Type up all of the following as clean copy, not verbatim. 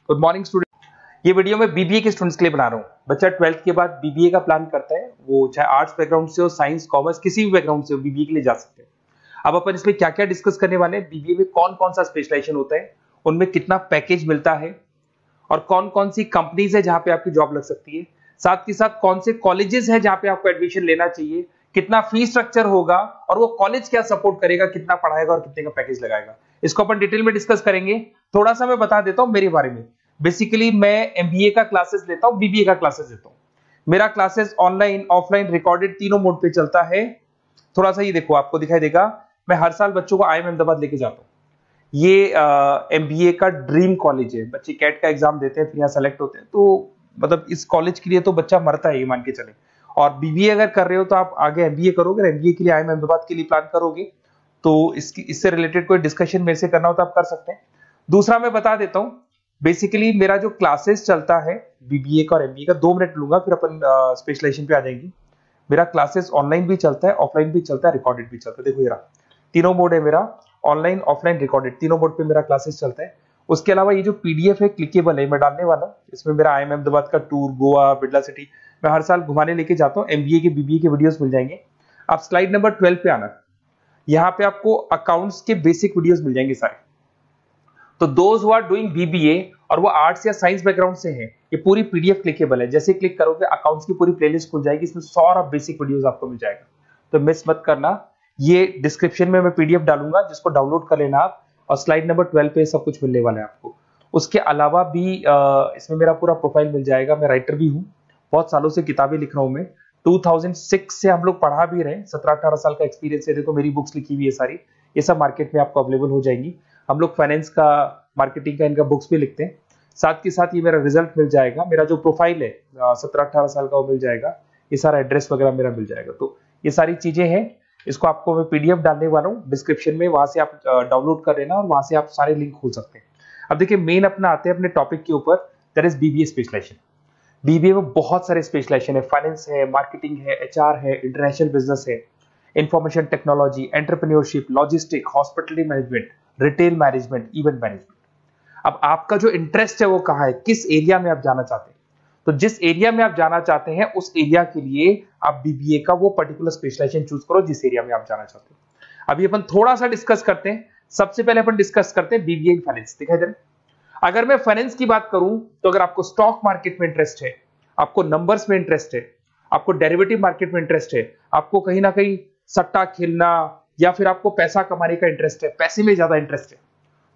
Good morning student. ये video मैं BBA के स्टूडेंट्स के लिए बना रहा हूँ। बच्चा 12th के बाद बीबीए का प्लान करता है, वो चाहे आर्ट्स बैकग्राउंड से हो, साइंस, कॉमर्स, किसी भी बैकग्राउंड से हो, बीबीए के लिए जा सकते हैं। अब अपन इसमें क्या क्या डिस्कस करने वाले हैं, बीबीए में कौन कौन सा स्पेशलाइजेशन होता है, उनमें कितना पैकेज मिलता है और कौन कौन सी कंपनीज है जहां पे आपकी जॉब लग सकती है, साथ के साथ कौन से कॉलेजेस है जहां पे आपको एडमिशन लेना चाहिए, कितना फी स्ट्रक्चर होगा और वो कॉलेज क्या सपोर्ट करेगा, कितना पढ़ाएगा और कितने का पैकेज लगाएगा, इसको अपन डिटेल में डिस्कस करेंगे। थोड़ा सा मैं बता देता हूं मेरे बारे में। बेसिकली मैं एमबीए का क्लासेस लेता हूं, बीबीए का क्लासेस लेता हूं। मेरा क्लासेस ऑनलाइन, ऑफलाइन, रिकॉर्डेड तीनों मोड पे चलता है। थोड़ा सा ये देखो, आपको दिखाई देगा, मैं हर साल बच्चों को आईएम अहमदाबाद लेके जाता हूँ। ये एमबीए का ड्रीम कॉलेज है। बच्चे कैट का एग्जाम देते हैं, फिर यहाँ सेलेक्ट होते हैं, तो मतलब इस कॉलेज के लिए तो बच्चा मरता है, ये मान के चले। और बीबीए अगर कर रहे हो तो आप आगे एमबीए करोगे, एमबीए के लिए आईएम अहमदाबाद के लिए प्लान करोगे, तो इससे रिलेटेड कोई डिस्कशन मेरे से करना हो तो आप कर सकते हैं। दूसरा मैं बता देता हूँ, बेसिकली मेरा जो क्लासेस चलता है बीबीए का और एमबीए का, 2 मिनट लूंगा फिर अपन स्पेशलाइजेशन पे आ जाएंगे। मेरा क्लासेस ऑनलाइन भी चलता है, ऑफलाइन भी चलता है, रिकॉर्डेड भी चलता है। देखो ये रहा, तीनों मोड है मेरा, ऑनलाइन, ऑफलाइन, रिकॉर्डेड, तीनों मोड पे मेरा क्लासेस चलता है। उसके अलावा ये जो पीडीएफ है क्लिकेबल है, मैं डालने वाला हूँ। इसमें मेरा आईएम अहमदाबाद का टूर, गोवा, बिरला सिटी, मैं हर साल घुमाने लेके जाता हूँ। एमबीए के, बीबीए के वीडियोस मिल जाएंगे। आप स्लाइड नंबर 12 पे आना, यहाँ पे आपको अकाउंट्स के बेसिक वीडियोस मिल जाएंगे सारे। तो those who are doing BBA और वो आर्ट्स या साइंस बैकग्राउंड से हैं, ये पूरी पीडीएफ क्लिकेबल है। जैसे क्लिक करोगे अकाउंट्स की पूरी प्लेलिस्ट खुल जाएगी, इसमें सारा बेसिक वीडियोस आपको मिल जाएगा, तो मिस मत करना। ये डिस्क्रिप्शन में मैं पीडीएफ डालूंगा, जिसको डाउनलोड कर लेना आप, और स्लाइड नंबर 12 पे सब कुछ मिलने वाला है आपको। उसके अलावा भी इसमें मेरा पूरा प्रोफाइल मिल जाएगा। मैं राइटर भी हूँ, बहुत सालों से किताबें लिख रहा हूँ मैं। 2006 से हम लोग पढ़ा भी रहे, 17-18 साल का एक्सपीरियंस है। देखो मेरी बुक्स लिखी हुई है सारी, ये सब मार्केट में आपको अवेलेबल हो जाएंगी। हम लोग फाइनेंस का, मार्केटिंग का, इनका बुक्स भी लिखते हैं। साथ के साथ ये मेरा रिजल्ट मिल जाएगा, मेरा जो प्रोफाइल है 17-18 साल का वो मिल जाएगा, ये सारा एड्रेस वगैरह मेरा मिल जाएगा। तो ये सारी चीजें हैं, इसको आपको मैं पीडीएफ डालने वाला हूँ डिस्क्रिप्शन में, वहां से आप डाउनलोड कर लेना और वहां से आप सारे लिंक खोल सकते हैं। अब देखिए मेन अपना आते हैं अपने टॉपिक के ऊपर, that is BBA specialization. BBA में बहुत सारे स्पेशलाइजेशन है, फाइनेंस है, मार्केटिंग है, एचआर है, इंटरनेशनल बिजनेस है, information technology, entrepreneurship, logistic, hospitality management, retail management, event management. अब आपका जो इंटरेस्ट है वो कहाँ है, किस एरिया में आप जाना चाहते हैं, तो जिस एरिया में आप जाना चाहते हैं उस एरिया के लिए आप बीबीए का वो पर्टिकुलर स्पेशलाइजेशन चूज करो जिस एरिया में आप जाना चाहते हो। अभी अपन थोड़ा सा डिस्कस करते हैं। सबसे पहले अपन डिस्कस करते हैं बीबीए इन फाइनेंस। दिखाई दे रहा है? अगर मैं फाइनेंस की बात करूं तो अगर आपको स्टॉक मार्केट में इंटरेस्ट है, आपको नंबर्स में इंटरेस्ट है, आपको डेरिवेटिव मार्केट में इंटरेस्ट है, आपको कहीं ना कहीं सट्टा खेलना या फिर आपको पैसा कमाने का इंटरेस्ट है, पैसे में ज्यादा इंटरेस्ट है,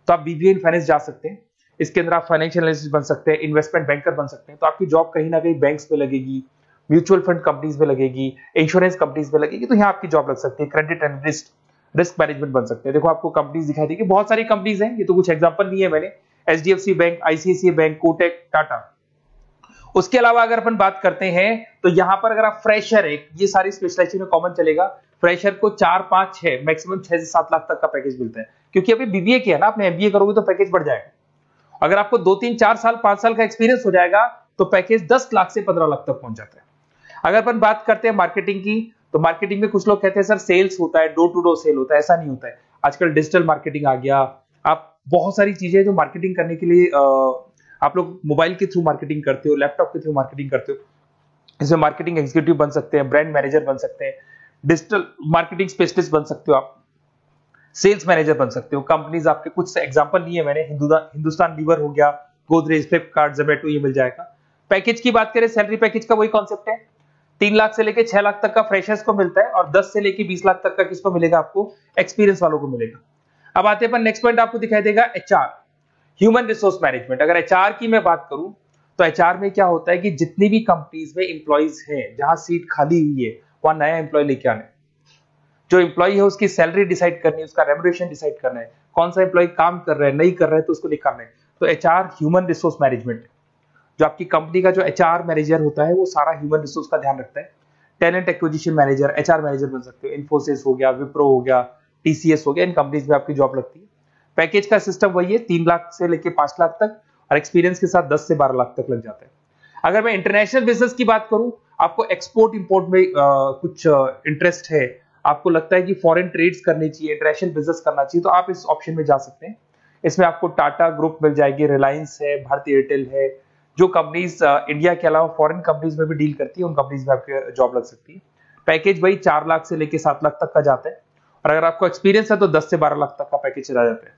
तो आप बीबीए इन फाइनेंस जा सकते हैं। इसके अंदर आप फाइनेंशियल एनालिस्ट बन सकते हैं, इन्वेस्टमेंट बैंकर बन सकते हैं। तो आपकी जॉब कहीं ना कहीं बैंक्स में लगेगी, म्यूचुअल फंड कंपनीज में लगेगी, इंश्योरेंस कंपनीज में लगेगी, तो यहाँ आपकी जॉब लग सकती है। क्रेडिट एनालिस्ट, रिस्क मैनेजमेंट बन सकते हैं। देखो आपको कंपनीज दिखाई देगी, बहुत सारी कंपनीज हैं, ये तो कुछ एग्जांपल नहीं है मैंने, HDFC bank, ICICI bank, Kotak, Tata. उसके अलावा अगर अपन बात करते हैं तो यहाँ पर अगर आप फ्रेशर है, ये सारी स्पेशलाइजेशन में कॉमन चलेगा, फ्रेशर को 4, 5, 6, मैक्सिमम 6 से 7 लाख तक का पैकेज मिलता है। क्योंकि अभी बीबीए किया ना आपने, एमबीए करोगे तो पैकेज बढ़ जाएगा। अगर आपको 2, 3, 4 साल, 5 साल का एक्सपीरियंस हो जाएगा तो पैकेज 10 लाख से 15 लाख तक पहुंच जाता है। अगर अपन बात करते हैं मार्केटिंग की, तो मार्केटिंग में कुछ लोग कहते हैं सर सेल्स होता है, डोर टू डोर सेल होता है, ऐसा नहीं होता है। आजकल डिजिटल मार्केटिंग आ गया, आप बहुत सारी चीजें जो मार्केटिंग करने के लिए आप लोग मोबाइल के थ्रू मार्केटिंग करते हो, लैपटॉप के थ्रू मार्केटिंग करते हो। इसमें मार्केटिंग एग्जीक्यूटिव बन सकते हैं, ब्रांड मैनेजर बन सकते हैं, डिजिटल मार्केटिंग स्पेशलिस्ट बन सकते हो, आप सेल्स मैनेजर बन सकते हो। कंपनीज आपके कुछ एग्जांपल लिए मैंने, हिंदुस्तान लीवर हो गया, गोदरेज, फ्लिपकार्ट, जोमेटो, ये मिल जाएगा। पैकेज की बात करें, सैलरी पैकेज का वही कॉन्सेप्ट है, 3 लाख से लेके 6 लाख तक का फ्रेशर्स को मिलता है और 10 से लेके 20 लाख तक का किसको मिलेगा, आपको एक्सपीरियंस वालों को मिलेगा। अब आते हैं नेक्स्ट पॉइंट, आपको दिखाई देगा एचआर, ह्यूमन रिसोर्स मैनेजमेंट। अगर एचआर की मैं बात करूं तो एचआर में क्या होता है कि जितनी भी कंपनीज में एम्प्लॉइज हैं, जहां सीट खाली हुई है वहां नया एम्प्लॉय लेके आना है। जो एम्प्लॉय है उसकी सैलरी डिसाइड करनी है, उसका रेम्युनरेशन डिसाइड करना है, कौन सा एम्प्लॉय काम कर रहा है, नहीं कर रहा है तो उसको निकालना है। तो एचआर ह्यूमन रिसोर्स मैनेजमेंट है। जो आपकी कंपनी का जो एचआर मैनेजर होता है वो सारा ह्यूमन रिसोर्स का ध्यान रखता है। Talent acquisition manager, HR manager बन सकते हो। इन्फोसिस हो गया, विप्रो हो गया, टीसीएस हो गया, इन कंपनीज में आपकी जॉब लगती है। पैकेज का सिस्टम वही है, 3 लाख से लेके 5 लाख तक, और एक्सपीरियंस के साथ 10 से 12 लाख तक लग जाता है। अगर मैं इंटरनेशनल बिजनेस की बात करूं, आपको एक्सपोर्ट इंपोर्ट में कुछ इंटरेस्ट है, आपको लगता है कि फॉरेन ट्रेड्स करनी चाहिए, इंटरनेशनल बिजनेस करना चाहिए, तो आप इस ऑप्शन में जा सकते हैं। इसमें आपको टाटा ग्रुप मिल जाएगी, रिलायंस है, भारतीय एयरटेल है, जो कंपनीज इंडिया के अलावा फॉरेन कंपनीज में भी डील करती है, उन कंपनीज में आपके जॉब लग सकती है। पैकेज वही 4 लाख से लेके 7 लाख तक का जाता है, और अगर आपको एक्सपीरियंस है तो 10 से 12 लाख तक का पैकेज चला जाता है।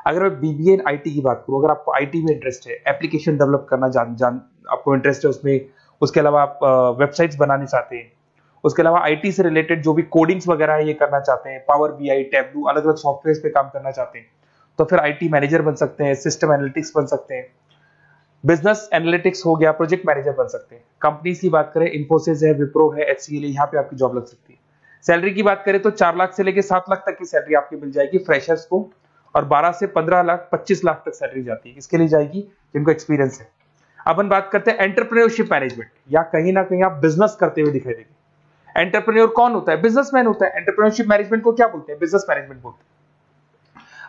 अगर मैं बीबीए इन आईटी की बात करूं, अगर आपको आईटी में इंटरेस्ट है, एप्लीकेशन डेवलप करना आपको इंटरेस्ट है उसमें, उसके अलावा आप वेबसाइट्स बनाने चाहते हैं, उसके अलावा आईटी से रिलेटेड जो भी कोडिंग्स वगैरह है ये करना चाहते हैं, पावर बीआई, टैबलू, अलग अलग सॉफ्टवेयर पे काम करना चाहते हैं, तो फिर आईटी मैनेजर बन सकते हैं, सिस्टम एनालिटिक्स बन सकते हैं, बिजनेस एनालिटिक्स हो गया, प्रोजेक्ट मैनेजर बन सकते हैं। कंपनीज की बात करें, इन्फोसिस है, विप्रो है, एचसीएल है, यहाँ पे आपकी जॉब लग सकती है। सैलरी की बात करें तो 4 लाख से लेके 7 लाख तक की सैलरी आपकी मिल जाएगी फ्रेशर्स को, और 12 से 15 लाख 25 लाख तक सैलरी जाती है, इसके लिए जाएगी जिनको एक्सपीरियंस है। अपन बात करते हैं एंटरप्रेन्योरशिप मैनेजमेंट, या कहीं ना कहीं आप बिजनेस करते हुए दिखाई देंगे। एंटरप्रेन्योर कौन होता है? बिजनेसमैन होता है। एंटरप्रेन्योरशिप मैनेजमेंट को क्या बोलते हैं? बिजनेस मैनेजमेंट बोलते हैं।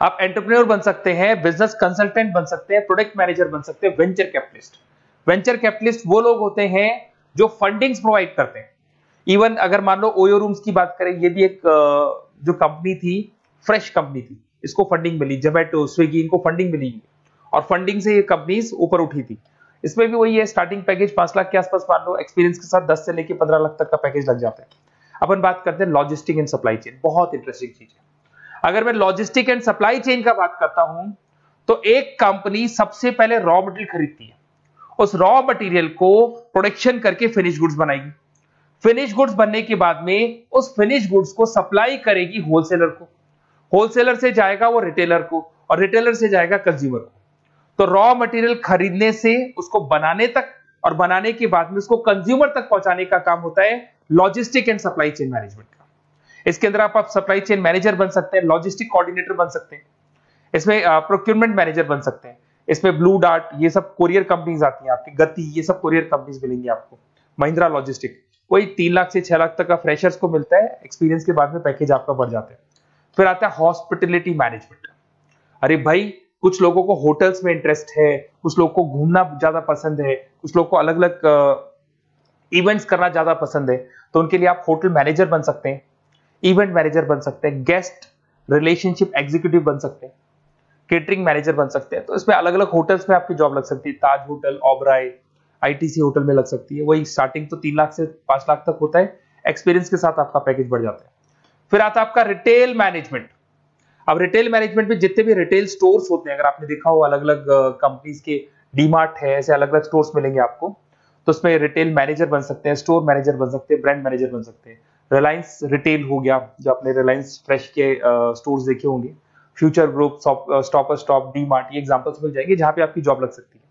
आप एंटरप्रेन्योर बन सकते हैं, बिजनेस कंसल्टेंट बन सकते हैं, प्रोडक्ट मैनेजर बन सकते हैं, वेंचर कैपिटलिस्ट। वेंचर कैपिटलिस्ट वो लोग होते हैं जो फंडिंग्स प्रोवाइड करते हैं। इवन अगर मान लो ओयो रूम्स की बात करें, ये भी एक जो कंपनी थी, फ्रेश कंपनी थी, इसको फंडिंग मिली, जोमेटो, स्विगी, इनको फंडिंग मिली, और फंडिंग से ये कंपनीज ऊपर उठी थी। इसमें भी वही है, स्टार्टिंग पैकेज 5 लाख के आसपास मान लो, एक्सपीरियंस के साथ 10 से लेके 15 लाख तक का पैकेज लग जाता है। अपन बात करते हैं लॉजिस्टिक एंड सप्लाई चेन, बहुत इंटरेस्टिंग चीज है। अगर मैं लॉजिस्टिक एंड सप्लाई चेन का बात करता हूं, तो एक कंपनी सबसे पहले रॉ मटेरियल खरीदती है, उस रॉ मटेरियल को प्रोडक्शन करके फिनिश गुड्स बनाएगी, फिनिश गुड्स बनने के बाद में उस फिनिश गुड्स को सप्लाई करेगी होलसेलर को, होलसेलर से जाएगा वो रिटेलर को, और रिटेलर से जाएगा कंज्यूमर को। तो रॉ मटेरियल खरीदने से उसको बनाने तक, और बनाने के बाद में उसको कंज्यूमर तक पहुंचाने का काम होता है logistic and supply chain management का। इसके अंदर आप सप्लाई चेन मैनेजर बन सकते हैं, लॉजिस्टिक कोऑर्डिनेटर बन सकते हैं, इसमें प्रोक्योरमेंट मैनेजर बन सकते हैं, इसमें ब्लू डार्ट, ये सब कोरियर कंपनीज आती हैं आपकी, गति, ये सब कोरियर कंपनीज मिलेंगी आपको, महिंद्रा लॉजिस्टिक, कोई 3 लाख से 6 लाख तक का फ्रेशर्स को मिलता है, एक्सपीरियंस के बाद में पैकेज आपका बढ़ जाता है। फिर आता है हॉस्पिटलिटी मैनेजमेंट। अरे भाई, कुछ लोगों को होटल्स में इंटरेस्ट है, कुछ लोगों को घूमना ज्यादा पसंद है, कुछ लोगों को अलग अलग इवेंट्स करना ज्यादा पसंद है, तो उनके लिए आप होटल मैनेजर बन सकते हैं, इवेंट मैनेजर बन सकते हैं, गेस्ट रिलेशनशिप एग्जीक्यूटिव बन सकते हैं, केटरिंग मैनेजर बन सकते हैं। तो इसमें अलग अलग होटल्स में आपकी जॉब लग सकती है, ताज होटल, ओबराय, आईटीसी होटल में लग सकती है। वही स्टार्टिंग तो 3 लाख से 5 लाख तक होता है, एक्सपीरियंस के साथ आपका पैकेज बढ़ जाता है। फिर आता है आपका रिटेल मैनेजमेंट। अब रिटेल मैनेजमेंट में जितने भी रिटेल स्टोर्स होते हैं, अगर आपने देखा हो अलग अलग कंपनीज के, डीमार्ट है, ऐसे अलग अलग स्टोर्स मिलेंगे आपको, तो उसमें रिटेल मैनेजर बन सकते हैं, स्टोर मैनेजर बन सकते हैं, ब्रांड मैनेजर बन सकते हैं। रिलायंस रिटेल हो गया, जो आपने रिलायंस फ्रेश के स्टोर्स देखे होंगे, future group, stopper stop, DMart, ये एग्जांपल्स मिल जाएंगे जहां पे आपकी जॉब लग सकती है।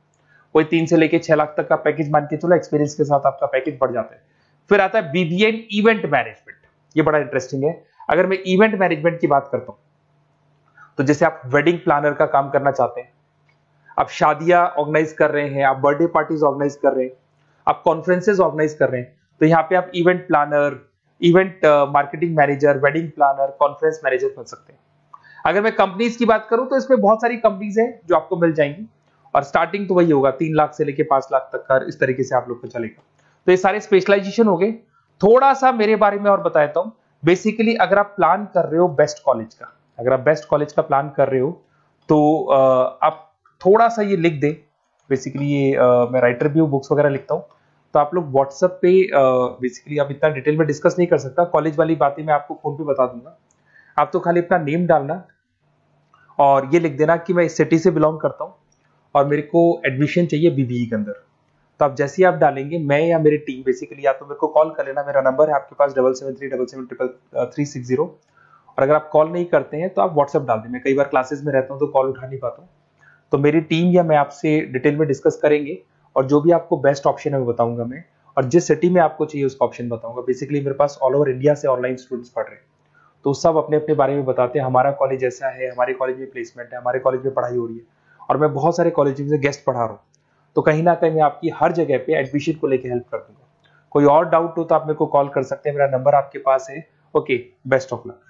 कोई 3 से लेके 6 लाख तक का पैकेज मान के चलो, एक्सपीरियंस के साथ आपका पैकेज बढ़ जाता है। फिर आता है बीबीए इवेंट मैनेजमेंट, ये बड़ा इंटरेस्टिंग है। अगर मैं इवेंट मैनेजमेंट की बात करता हूं, तो जैसे आप वेडिंग प्लानर का काम करना चाहते हैं, आप शादियां ऑर्गेनाइज कर रहे हैं, आप बर्थडे पार्टीज ऑर्गेनाइज कर रहे हैं, आप कॉन्फ्रेंसेज ऑर्गेनाइज कर रहे हैं, तो यहाँ पे आप event planner, event marketing manager, wedding planner, conference manager बन सकते हैं। अगर मैं कंपनीज की बात करूं, तो इसमें बहुत सारी कंपनीज हैं जो आपको मिल जाएंगी, और स्टार्टिंग तो वही होगा 3 लाख से लेके 5 लाख तक का, इस तरीके से आप लोग को चलेगा। तो ये सारे स्पेशलाइजेशन हो गए। थोड़ा सा मेरे बारे में और बताता हूं। बेसिकली अगर आप प्लान कर रहे हो बेस्ट कॉलेज का, अगर आप बेस्ट कॉलेज का प्लान कर रहे हो, तो आप थोड़ा सा ये लिख दे। बेसिकली ये मैं राइटर भी हूँ, बुक्स वगैरह लिखता हूँ, तो आप लोग व्हाट्सएप पे, बेसिकली आप इतना डिटेल में डिस्कस नहीं कर सकता, कॉलेज वाली बातें मैं आपको फोन पे बता दूंगा। आप तो खाली अपना नेम डालना और ये लिख देना कि मैं इस सिटी से बिलोंग करता हूँ और मेरे को एडमिशन चाहिए बीबीए के अंदर। तो आप जैसे ही आप डालेंगे, मैं या मेरी टीम बेसिकली, या तो मेरे को कॉल कर लेना, मेरा नंबर है आपके पास 7737773360। और अगर आप कॉल नहीं करते हैं तो आप व्हाट्सएप डाल दें। मैं कई बार क्लासेस में रहता हूँ तो कॉल उठा नहीं पाता हूँ, तो मेरी टीम या मैं आपसे डिटेल में डिस्कस करेंगे, और जो भी आपको बेस्ट ऑप्शन है वो बताऊंगा मैं, और जिस सिटी में आपको चाहिए उसका ऑप्शन बताऊंगा। बेसिकली मेरे पास ऑल ओवर इंडिया से ऑनलाइन स्टूडेंट्स पढ़ रहे हैं, तो सब अपने अपने बारे में बताते हैं, हमारा कॉलेज ऐसा है, हमारे कॉलेज में प्लेसमेंट है, हमारे कॉलेज में पढ़ाई हो रही है, और मैं बहुत सारे कॉलेज में गेस्ट पढ़ा रहा हूँ। तो कहीं ना कहीं मैं आपकी हर जगह पे एडमिशन को लेकर हेल्प कर दूंगा। कोई और डाउट हो तो आप मेरे को कॉल कर सकते हैं, मेरा नंबर आपके पास है। Okay, best of luck.